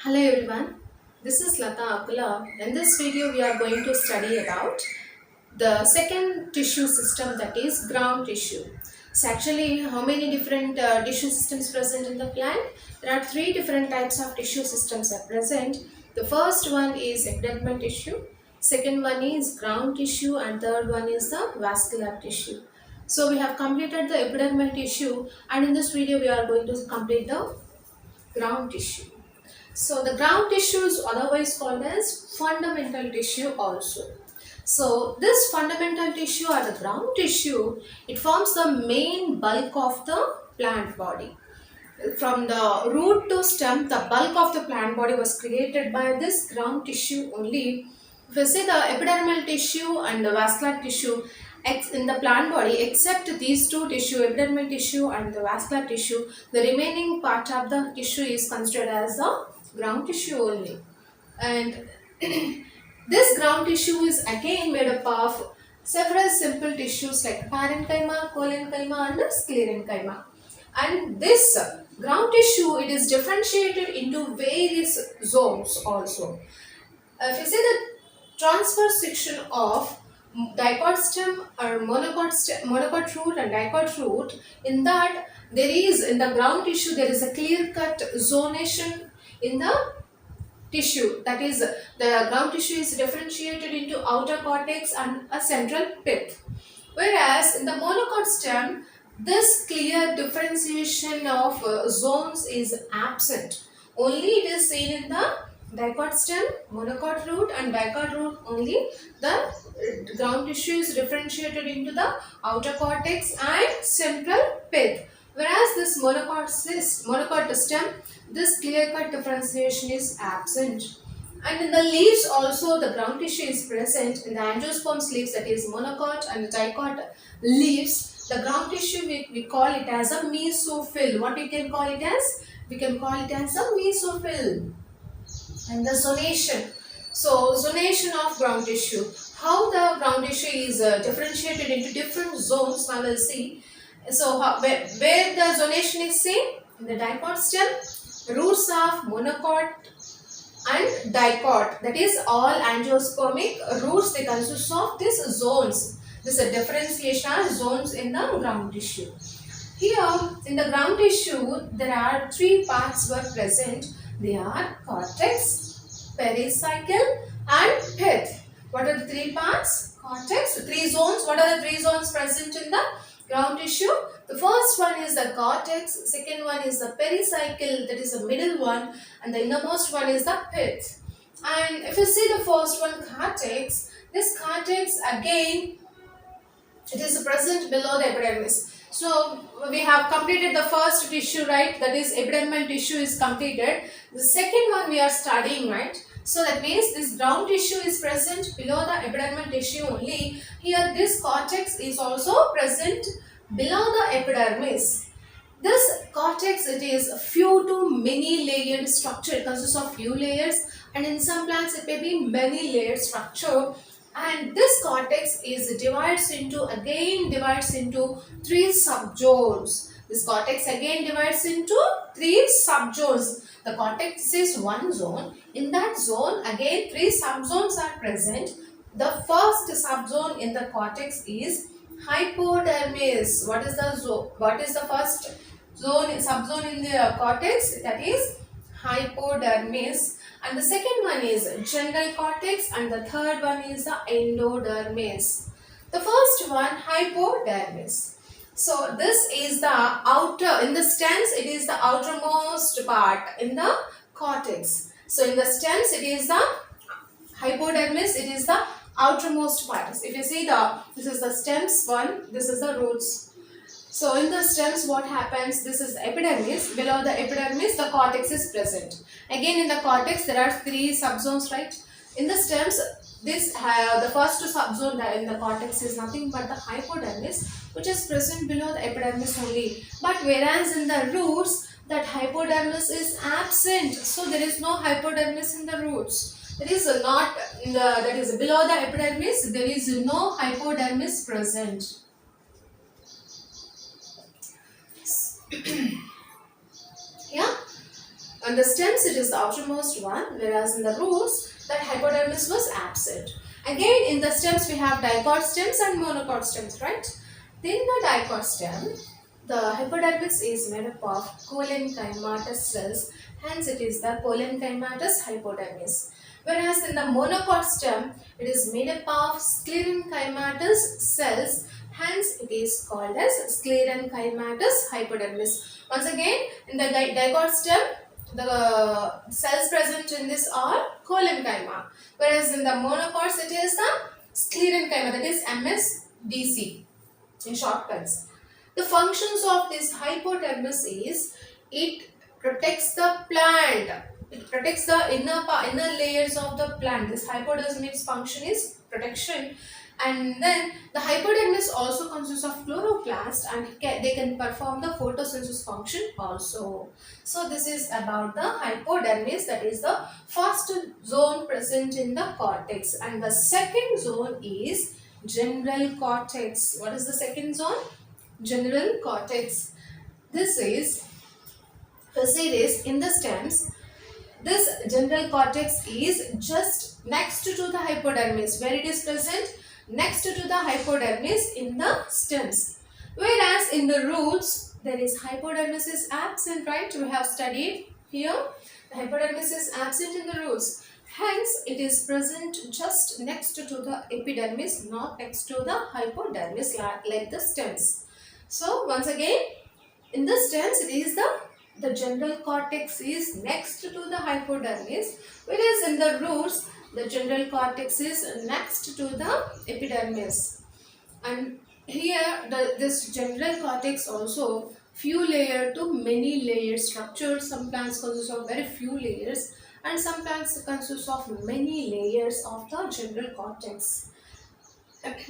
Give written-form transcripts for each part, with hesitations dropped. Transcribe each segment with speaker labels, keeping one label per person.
Speaker 1: Hello everyone, this is Lata Akula. In this video, we are going to study about the second tissue system, that is ground tissue. So actually, how many different tissue systems present in the plant? There are three different types of tissue systems are present. The first one is epidermal tissue, second one is ground tissue, and third one is the vascular tissue. So we have completed the epidermal tissue, and in this video we are going to complete the ground tissue. So the ground tissue is otherwise called as fundamental tissue also. So this fundamental tissue or the ground tissue, it forms the main bulk of the plant body. From the root to stem, the bulk of the plant body was created by this ground tissue only. If you see the epidermal tissue and the vascular tissue in the plant body, except these two tissue, epidermal tissue and the vascular tissue, the remaining part of the tissue is considered as the ground tissue only. And this ground tissue is again made up of several simple tissues like parenchyma, collenchyma and sclerenchyma. And this ground tissue, it is differentiated into various zones also. If you see the transverse section of dicot stem or monocot root and dicot root, in that there is, in the ground tissue, there is a clear cut zonation in the tissue. That is, the ground tissue is differentiated into outer cortex and a central pith. Whereas in the monocot stem, this clear differentiation of zones is absent. Only it is seen in the dicot stem, monocot root and dicot root only. The ground tissue is differentiated into the outer cortex and central pith. Whereas this monocot stem, this clear-cut differentiation is absent. And in the leaves also, the ground tissue is present. In the angiosperms leaves, that is monocot and dicot leaves, the ground tissue we call it as a mesophyll. What we can call it as? We can call it as a mesophyll. And the zonation. So zonation of ground tissue. How the ground tissue is differentiated into different zones, now we'll see. So where the zonation is seen? In the dicot stem, roots of monocot and dicot, that is all angiospermic roots, they consist of these zones. This is a differentiation of zones in the ground tissue. Here in the ground tissue, there are three parts were present. They are cortex, pericycle and pith. What are the three parts? Cortex, three zones. What are the three zones present in the ground tissue? The first one is the cortex, second one is the pericycle, that is the middle one, and the innermost one is the pith. And if you see the first one, cortex, this cortex again, it is present below the epidermis. So we have completed the first tissue, right? That is epidermal tissue is completed. The second one we are studying, right? So that means this ground tissue is present below the epidermal tissue only. Here this cortex is also present below the epidermis. This cortex, it is few to many layered structure. It consists of few layers, and in some plants it may be many layered structure. And this cortex is divides into three subzones. This cortex again divides into three subzones. The cortex is one zone. In that zone, again three subzones are present. The first subzone in the cortex is hypodermis. What is the first subzone in the cortex? That is hypodermis. And the second one is general cortex, and the third one is the endodermis. The first one, hypodermis. So this is the outer, in the stems it is the outermost part in the cortex. So in the stems it is the hypodermis, it is the outermost part. If you see this is the stems one, this is the roots. So in the stems what happens, this is the epidermis, below the epidermis the cortex is present. Again in the cortex there are three subzones, right? In the stems, the first subzone in the cortex is nothing but the hypodermis, which is present below the epidermis only. But whereas in the roots, that hypodermis is absent, so there is no hypodermis in the roots. That is below the epidermis, there is no hypodermis present. Yeah. On the stems, it is the outermost one, whereas in the roots, that hypodermis was absent. Again, in the stems, we have dicot stems and monocot stems, right? In the dicot stem, the hypodermis is made up of collenchymatous cells, hence it is the collenchymatous hypodermis. Whereas in the monocot stem, it is made up of sclerenchymatous cells, hence it is called as sclerenchymatous hypodermis. Once again, in the dicot stem, the cells present in this are collenchyma, whereas in the monocots it is the sclerenchyma, that is MSDC in shortcuts. The functions of this hypodermis is it protects the plant. It protects the inner layers of the plant. This hypodermis function is protection, and then the hypodermis also consists of chloroplast, and they can perform the photosynthesis function also. So this is about the hypodermis, that is the first zone present in the cortex, and the second zone is general cortex. What is the second zone? General cortex. This is in the stems. This general cortex is just next to the hypodermis. Where it is present? Next to the hypodermis in the stems. Whereas in the roots, there is hypodermis is absent, right? We have studied here. The hypodermis is absent in the roots. Hence, it is present just next to the epidermis, not next to the hypodermis like the stems. So, once again, in the stems, it is the general cortex is next to the hypodermis, whereas in the roots, the general cortex is next to the epidermis. And here, this general cortex also few layer to many layer structure. Some plants consist of very few layers, and some plants consist of many layers of the general cortex.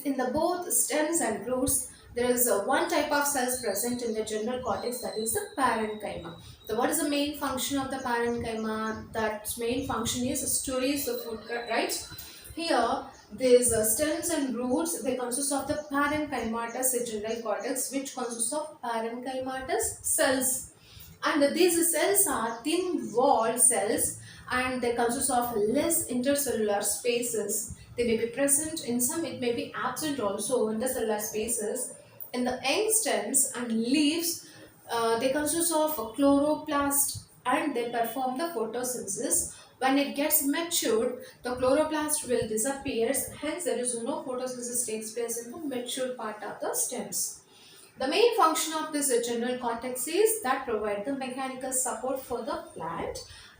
Speaker 1: In the both stems and roots, there is one type of cells present in the general cortex, that is the parenchyma. So what is the main function of the parenchyma? That main function is storage of food, right? Here, these stems and roots, they consist of the parenchymatous general cortex, which consists of parenchymatous cells. And these cells are thin walled cells, and they consist of less intercellular spaces. They may be present in some, it may be absent also in the cellular spaces. In the young stems and leaves, they consist of chloroplast, and they perform the photosynthesis. When it gets matured, the chloroplast will disappear, hence there is no photosynthesis takes place in the mature part of the stems. The main function of this general cortex is that provide the mechanical support for the plant,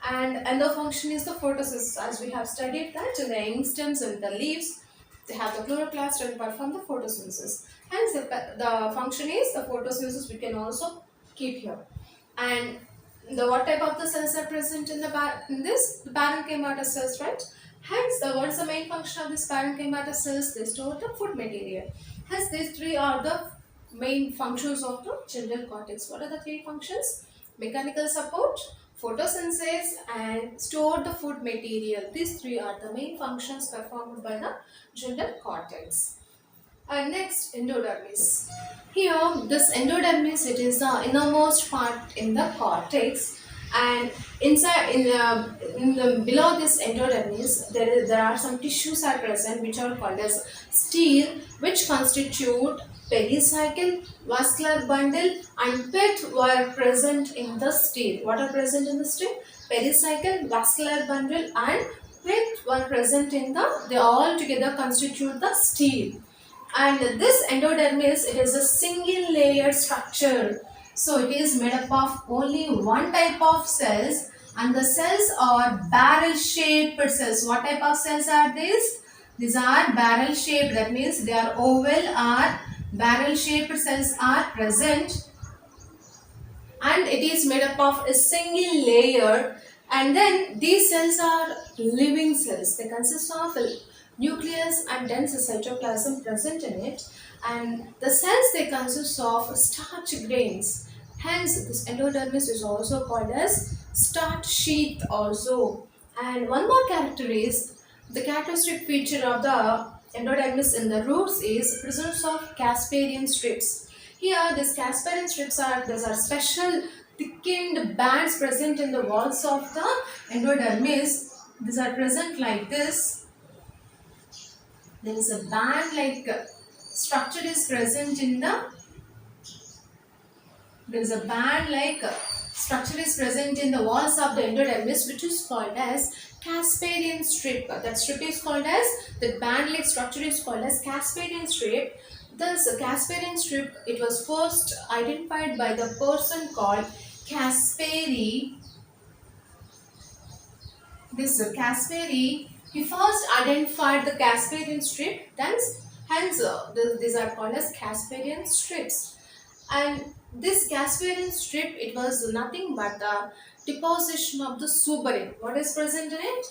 Speaker 1: and the function is the photosynthesis, as we have studied that in the young stems and the leaves, they have the chloroplast and perform the photosynthesis. Hence the function is the photosynthesis, we can also keep here. And what type of the cells are present in the parenchymatous cells, right? Hence, what is the main function of this parenchymatous cells? They store the food material. Hence, these three are the main functions of the general cortex. What are the three functions? Mechanical support, photosynthesis, and store the food material. These three are the main functions performed by the general cortex. And next, endodermis. Here, this endodermis, it is the innermost part in the cortex, and inside, below this endodermis, there are some tissues are present which are called as stele, which constitute pericycle, vascular bundle, and pit were present in the stele. What are present in the stele? Pericycle, vascular bundle, and pit were present in the. They all together constitute the stele. And this endodermis, it is a single layer structure. So it is made up of only one type of cells, and the cells are barrel shaped cells. What type of cells are these? These are barrel shaped. That means they are oval or barrel shaped cells are present, and it is made up of a single layer. And then these cells are living cells. They consist of nucleus and dense cytoplasm present in it, and the cells, they consist of starch grains. Hence, this endodermis is also called as starch sheath also. And one more character is the characteristic feature of the endodermis in the roots is presence of Casparian strips. Here, these Casparian strips are special thickened bands present in the walls of the endodermis. These are present like this. There is a band like structure is present in the there is a band like structure is present in the walls of the endodermis, which is called as Casparian strip. That strip is called as, the band like structure is called as Casparian strip. This Casparian strip, it was first identified by the person called Caspari. This Caspari, he first identified the Casparian strip, hence these are called as Casparian strips. And this Casparian strip, it was nothing but the deposition of the suberin. What is present in it?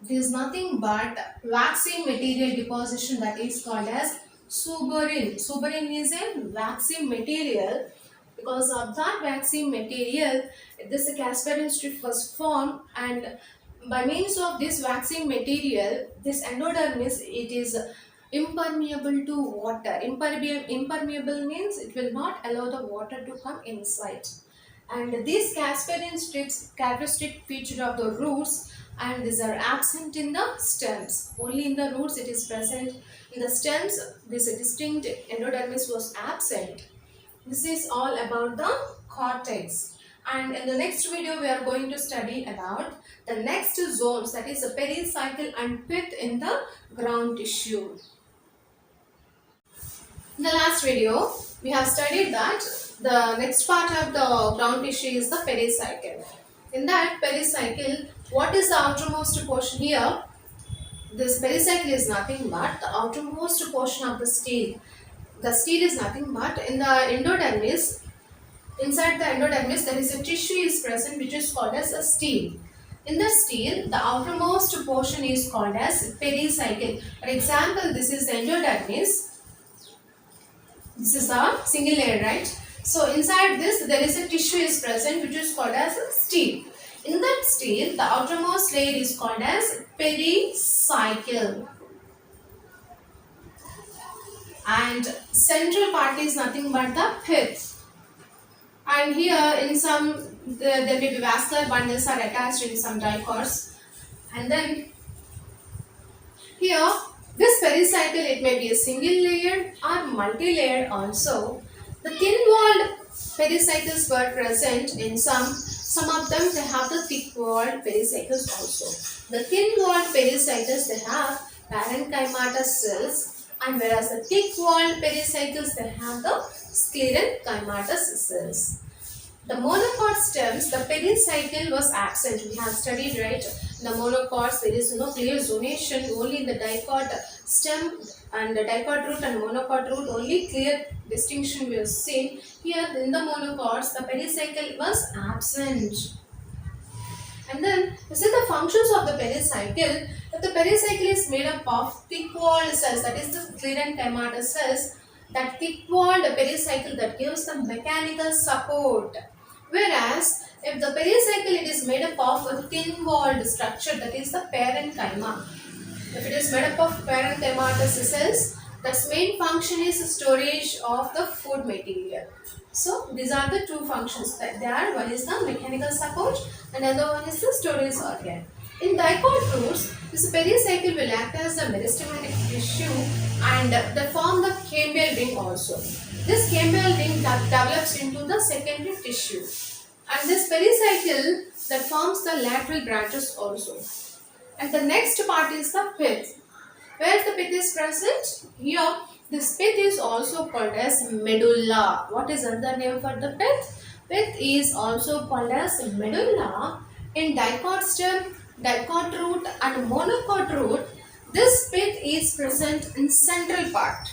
Speaker 1: It is nothing but waxy material deposition, that is called as suberin. Suberin is a waxy material. Because of that waxy material, this Casparian strip was formed, and by means of this waxy material, this endodermis, it is impermeable to water. Impermeable means it will not allow the water to come inside. And these Casparian strips, characteristic feature of the roots, and these are absent in the stems. Only in the roots it is present. In the stems, this distinct endodermis was absent. This is all about the cortex. And in the next video, we are going to study about the next zones, that is the pericycle and pith in the ground tissue. In the last video, we have studied that the next part of the ground tissue is the pericycle. In that pericycle, what is the outermost portion here? This pericycle is nothing but the outermost portion of the stele. The stele is nothing but in the endodermis. Inside the endodermis, there is a tissue is present which is called as a stele. In the stele, the outermost portion is called as pericycle. For example, this is the endodermis. This is a single layer, right? So inside this, there is a tissue is present which is called as a stele. In that stele, the outermost layer is called as pericycle. And central part is nothing but the pith. And here in some, there may be vascular bundles are attached in some dicots. And then here, this pericycle, it may be a single layer or multi-layer also. The thin-walled pericycles were present in some of them they have the thick-walled pericycles also. The thin-walled pericycles, they have parenchymatous cells, and whereas the thick-walled pericycles, they have the sclerenchymatous cells. The monocot stems, the pericycle was absent. We have studied, right? In the monocots, there is no clear zonation. Only in the dicot stem and the dicot root and monocot root, only clear distinction we have seen. Here in the monocots, the pericycle was absent. And then, this is the functions of the pericycle. If the pericycle is made up of thick-walled cells, that is the sclerenchymatous cells, that thick-walled pericycle that gives the mechanical support. Whereas, if the pericycle it is made up of a thin-walled structure, that is the parenchyma. If it is made up of parenchymatous cells, its main function is storage of the food material. So, these are the two functions that there are. One is the mechanical support and another one is the storage organ. In dicot roots, this pericycle will act as the meristematic tissue and they form the cambial ring also. This cambial ring develops into the secondary tissue. And this pericycle that forms the lateral branches also. And the next part is the pith. Where the pith is present? Here, this pith is also called as medulla. What is another name for the pith? Pith is also called as medulla. In dicot stem, dicot root and monocot root, this pith is present in central part.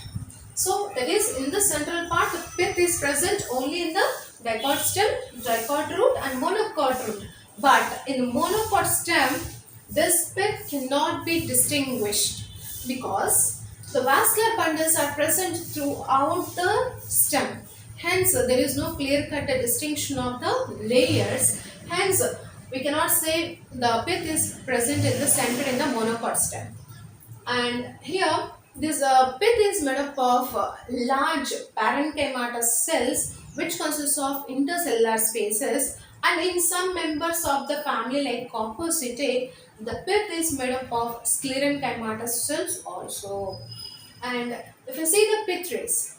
Speaker 1: So, that is in the central part, the pith is present only in the dicot stem, dicot root and monocot root. But in monocot stem, this pith cannot be distinguished because the vascular bundles are present throughout the stem. Hence, there is no clear-cut distinction of the layers. Hence, we cannot say the pith is present in the center in the monocot stem. And here, this pith is made up of large parenchymatous cells which consists of intercellular spaces, and in some members of the family like Compositae, the pith is made up of sclerenchymatous cells also. And if you see the pith rays,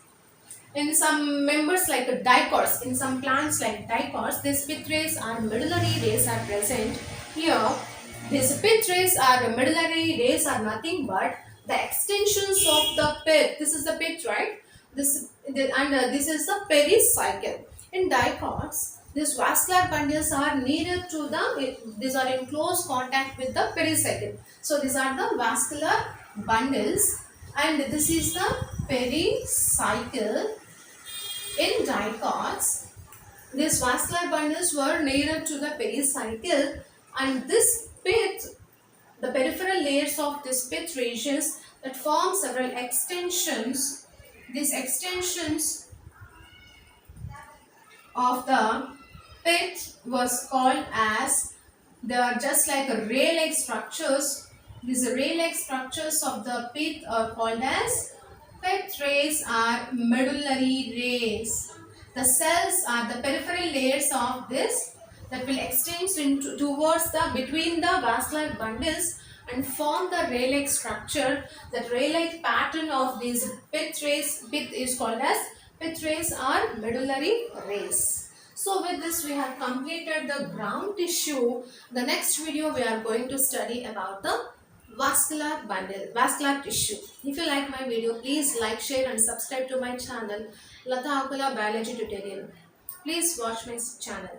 Speaker 1: in some members like dicots, in some plants like dicots, these pith rays are medullary rays are present. Here, these pith rays are medullary rays are nothing but the extensions of the pith. This is the pith, right? This is the pericycle. In dicots, these vascular bundles are needed to these are in close contact with the pericycle. So these are the vascular bundles, and this is the pericycle. In dicots, these vascular bundles were nearer to the pericycle, and this pith, the peripheral layers of this pith regions that form several extensions. These extensions of the pith was called as, they are just like ray-like structures. These ray-like structures of the pith are called as pith rays are medullary rays. The cells are the peripheral layers of this that will extend towards the between the vascular bundles and form the ray-like structure. That ray-like pattern of these pith is called as pith rays or medullary rays. So with this we have completed the ground tissue. The next video we are going to study about the vascular tissue. If you like my video, please like, share and subscribe to my channel, Latha Akula Biology Tutorial. Please watch my channel.